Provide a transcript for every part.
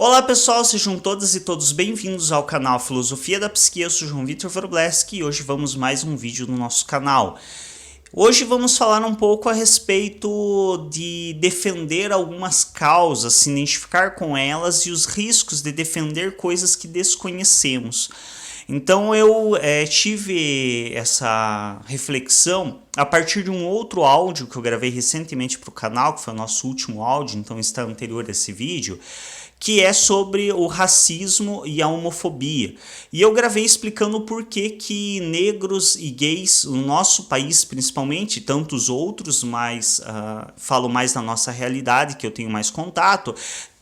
Olá pessoal, sejam todas e todos bem-vindos ao canal Filosofia da Psique. Eu sou João Vitor Wróblewski e hoje vamos mais um vídeo no nosso canal. Hoje vamos falar um pouco a respeito de defender algumas causas, se identificar com elas e os riscos de defender coisas que desconhecemos. Então eu tive essa reflexão a partir de um outro áudio que eu gravei recentemente para o canal, que foi o nosso último áudio, então está anterior a esse vídeo, que é sobre o racismo e a homofobia. E eu gravei explicando por que negros e gays, no nosso país principalmente, tantos outros, mas falo mais da nossa realidade, que eu tenho mais contato,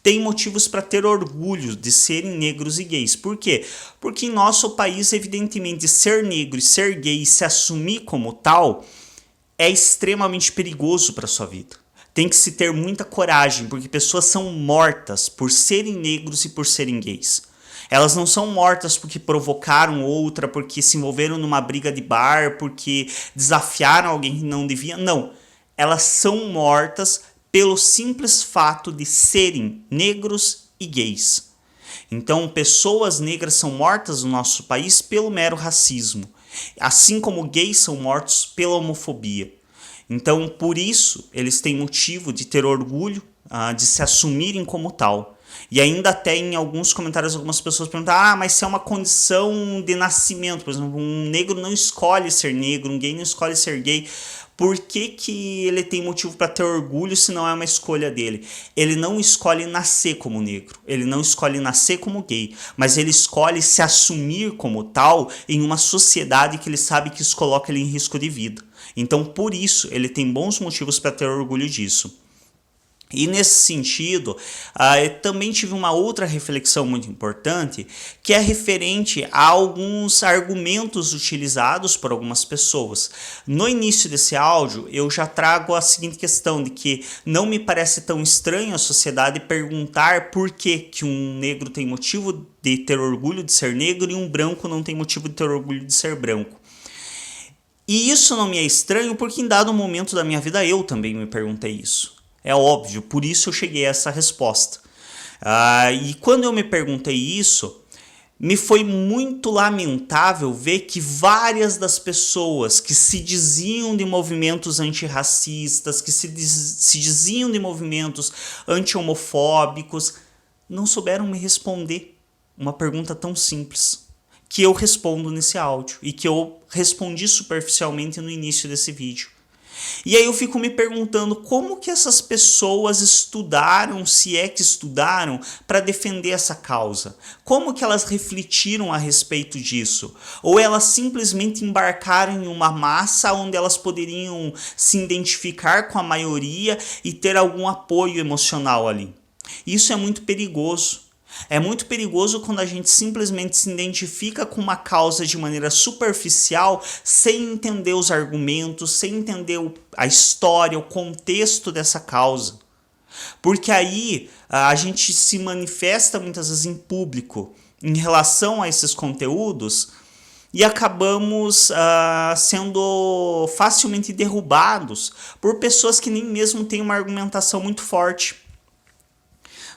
tem motivos para ter orgulho de serem negros e gays. Por quê? Porque em nosso país, evidentemente, ser negro e ser gay e se assumir como tal é extremamente perigoso para a sua vida. Tem que se ter muita coragem, porque pessoas são mortas por serem negros e por serem gays. Elas não são mortas porque provocaram outra, porque se envolveram numa briga de bar, porque desafiaram alguém que não devia. Não. Elas são mortas pelo simples fato de serem negros e gays. Então, pessoas negras são mortas no nosso país pelo mero racismo, assim como gays são mortos pela homofobia. Então, por isso, eles têm motivo de ter orgulho, de se assumirem como tal. E ainda até em alguns comentários, algumas pessoas perguntam, mas se é uma condição de nascimento, por exemplo, um negro não escolhe ser negro, um gay não escolhe ser gay, por que ele tem motivo para ter orgulho se não é uma escolha dele? Ele não escolhe nascer como negro, ele não escolhe nascer como gay, mas ele escolhe se assumir como tal em uma sociedade que ele sabe que isso coloca ele em risco de vida. Então, por isso, ele tem bons motivos para ter orgulho disso. E nesse sentido, eu também tive uma outra reflexão muito importante, que é referente a alguns argumentos utilizados por algumas pessoas. No início desse áudio, eu já trago a seguinte questão, de que não me parece tão estranho a sociedade perguntar por que um negro tem motivo de ter orgulho de ser negro e um branco não tem motivo de ter orgulho de ser branco. E isso não me é estranho porque em dado momento da minha vida eu também me perguntei isso. É óbvio, por isso eu cheguei a essa resposta. E quando eu me perguntei isso, me foi muito lamentável ver que várias das pessoas que se diziam de movimentos antirracistas, que se diziam de movimentos anti-homofóbicos, não souberam me responder uma pergunta tão simples que eu respondo nesse áudio e que eu respondi superficialmente no início desse vídeo. E aí eu fico me perguntando como que essas pessoas estudaram, se é que estudaram, para defender essa causa. Como que elas refletiram a respeito disso? Ou elas simplesmente embarcaram em uma massa onde elas poderiam se identificar com a maioria e ter algum apoio emocional ali? Isso é muito perigoso. É muito perigoso quando a gente simplesmente se identifica com uma causa de maneira superficial, sem entender os argumentos, sem entender a história, o contexto dessa causa. Porque aí a gente se manifesta muitas vezes em público em relação a esses conteúdos e acabamos sendo facilmente derrubados por pessoas que nem mesmo têm uma argumentação muito forte,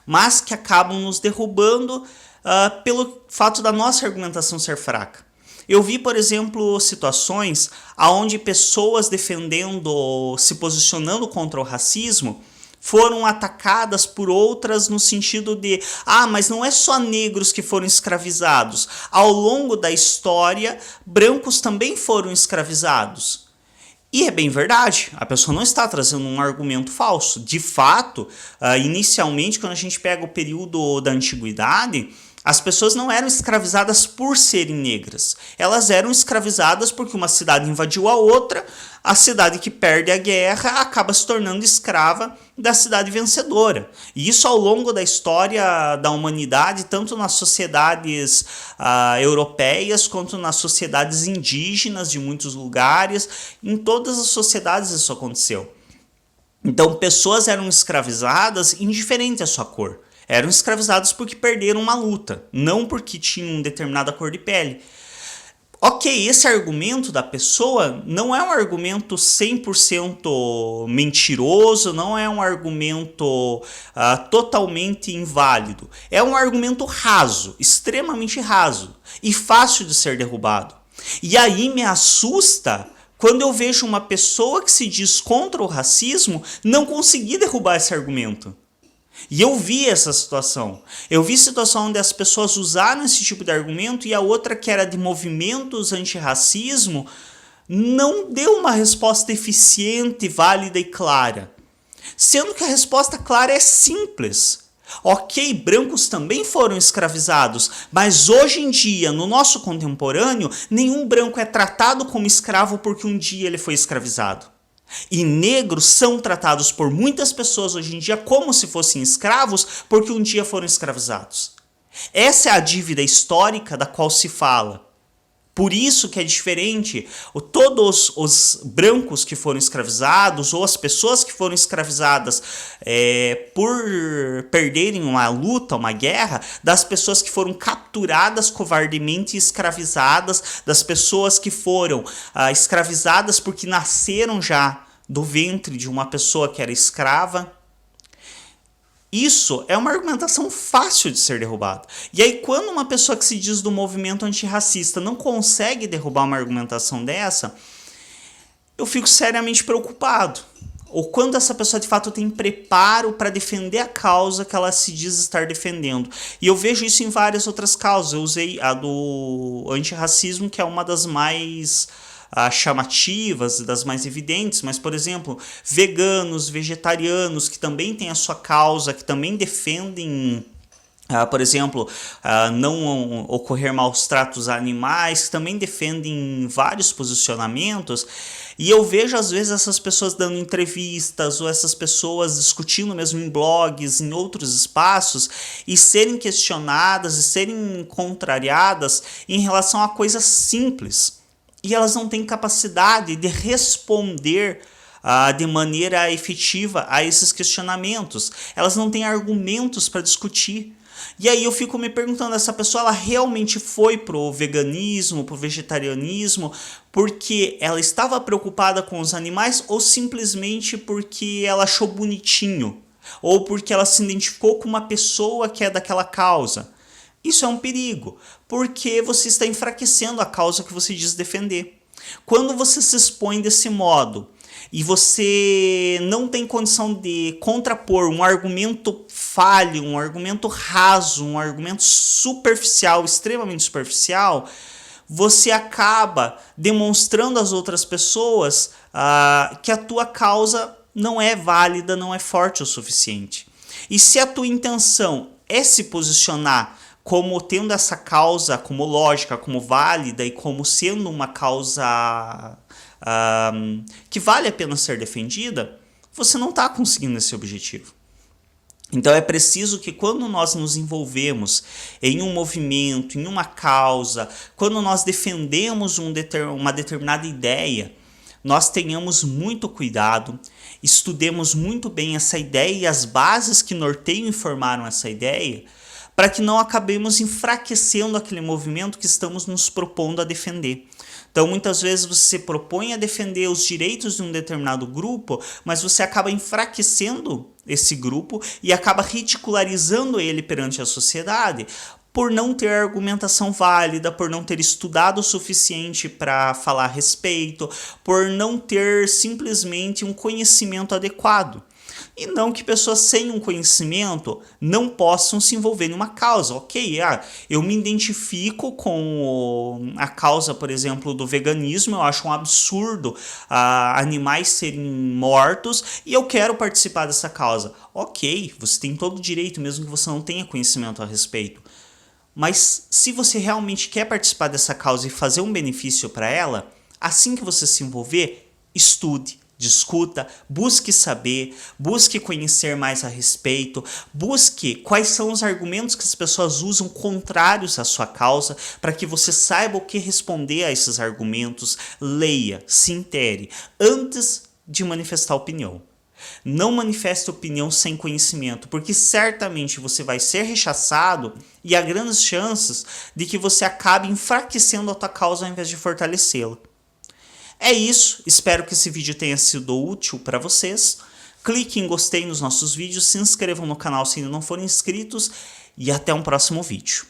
mas que acabam nos derrubando pelo fato da nossa argumentação ser fraca. Eu vi, por exemplo, situações onde pessoas defendendo, se posicionando contra o racismo, foram atacadas por outras no sentido de, mas não é só negros que foram escravizados. Ao longo da história, brancos também foram escravizados. E é bem verdade, a pessoa não está trazendo um argumento falso. De fato, inicialmente, quando a gente pega o período da antiguidade, as pessoas não eram escravizadas por serem negras. Elas eram escravizadas porque uma cidade invadiu a outra, a cidade que perde a guerra acaba se tornando escrava da cidade vencedora. E isso ao longo da história da humanidade, tanto nas sociedades europeias quanto nas sociedades indígenas de muitos lugares, em todas as sociedades isso aconteceu. Então pessoas eram escravizadas indiferente à sua cor. Eram escravizados porque perderam uma luta, não porque tinham determinada cor de pele. Ok, esse argumento da pessoa não é um argumento 100% mentiroso, não é um argumento totalmente inválido. É um argumento raso, extremamente raso e fácil de ser derrubado. E aí me assusta quando eu vejo uma pessoa que se diz contra o racismo não conseguir derrubar esse argumento. E eu vi essa situação. Eu vi situação onde as pessoas usaram esse tipo de argumento e a outra, que era de movimentos antirracismo, não deu uma resposta eficiente, válida e clara. Sendo que a resposta clara é simples. Ok, brancos também foram escravizados, mas hoje em dia, no nosso contemporâneo, nenhum branco é tratado como escravo porque um dia ele foi escravizado. E negros são tratados por muitas pessoas hoje em dia como se fossem escravos porque um dia foram escravizados. Essa é a dívida histórica da qual se fala. Por isso que é diferente todos os brancos que foram escravizados ou as pessoas que foram escravizadas por perderem uma luta, uma guerra, das pessoas que foram capturadas covardemente e escravizadas, das pessoas que foram escravizadas porque nasceram já do ventre de uma pessoa que era escrava. Isso é uma argumentação fácil de ser derrubada. E aí, quando uma pessoa que se diz do movimento antirracista não consegue derrubar uma argumentação dessa, eu fico seriamente preocupado. Ou quando essa pessoa de fato tem preparo para defender a causa que ela se diz estar defendendo. E eu vejo isso em várias outras causas. Eu usei a do antirracismo, que é uma das mais chamativas, das mais evidentes, mas, por exemplo, veganos, vegetarianos, que também têm a sua causa, que também defendem, por exemplo, não ocorrer maus tratos a animais, que também defendem vários posicionamentos. E eu vejo, às vezes, essas pessoas dando entrevistas ou essas pessoas discutindo mesmo em blogs, em outros espaços, e serem questionadas e serem contrariadas em relação a coisas simples. E elas não têm capacidade de responder de maneira efetiva a esses questionamentos. Elas não têm argumentos para discutir. E aí eu fico me perguntando, essa pessoa ela realmente foi pro veganismo, pro vegetarianismo, porque ela estava preocupada com os animais ou simplesmente porque ela achou bonitinho? Ou porque ela se identificou com uma pessoa que é daquela causa? Isso é um perigo, porque você está enfraquecendo a causa que você diz defender. Quando você se expõe desse modo e você não tem condição de contrapor um argumento falho, um argumento raso, um argumento superficial, extremamente superficial, você acaba demonstrando às outras pessoas que a tua causa não é válida, não é forte o suficiente. E se a tua intenção é se posicionar como tendo essa causa como lógica, como válida e como sendo uma causa que vale a pena ser defendida, você não está conseguindo esse objetivo. Então é preciso que quando nós nos envolvemos em um movimento, em uma causa, quando nós defendemos uma determinada ideia, nós tenhamos muito cuidado, estudemos muito bem essa ideia e as bases que norteiam e formaram essa ideia, para que não acabemos enfraquecendo aquele movimento que estamos nos propondo a defender. Então, muitas vezes você se propõe a defender os direitos de um determinado grupo, mas você acaba enfraquecendo esse grupo e acaba ridicularizando ele perante a sociedade por não ter argumentação válida, por não ter estudado o suficiente para falar a respeito, por não ter simplesmente um conhecimento adequado. E não que pessoas sem um conhecimento não possam se envolver em uma causa. Ok, eu me identifico com a causa, por exemplo, do veganismo, eu acho um absurdo animais serem mortos e eu quero participar dessa causa. Ok, você tem todo o direito, mesmo que você não tenha conhecimento a respeito. Mas se você realmente quer participar dessa causa e fazer um benefício para ela, assim que você se envolver, estude. Discuta, busque saber, busque conhecer mais a respeito, busque quais são os argumentos que as pessoas usam contrários à sua causa, para que você saiba o que responder a esses argumentos, leia, se intere, antes de manifestar opinião. Não manifeste opinião sem conhecimento, porque certamente você vai ser rechaçado e há grandes chances de que você acabe enfraquecendo a tua causa ao invés de fortalecê-la. É isso, espero que esse vídeo tenha sido útil para vocês. Clique em gostei nos nossos vídeos, se inscrevam no canal se ainda não forem inscritos e até um próximo vídeo.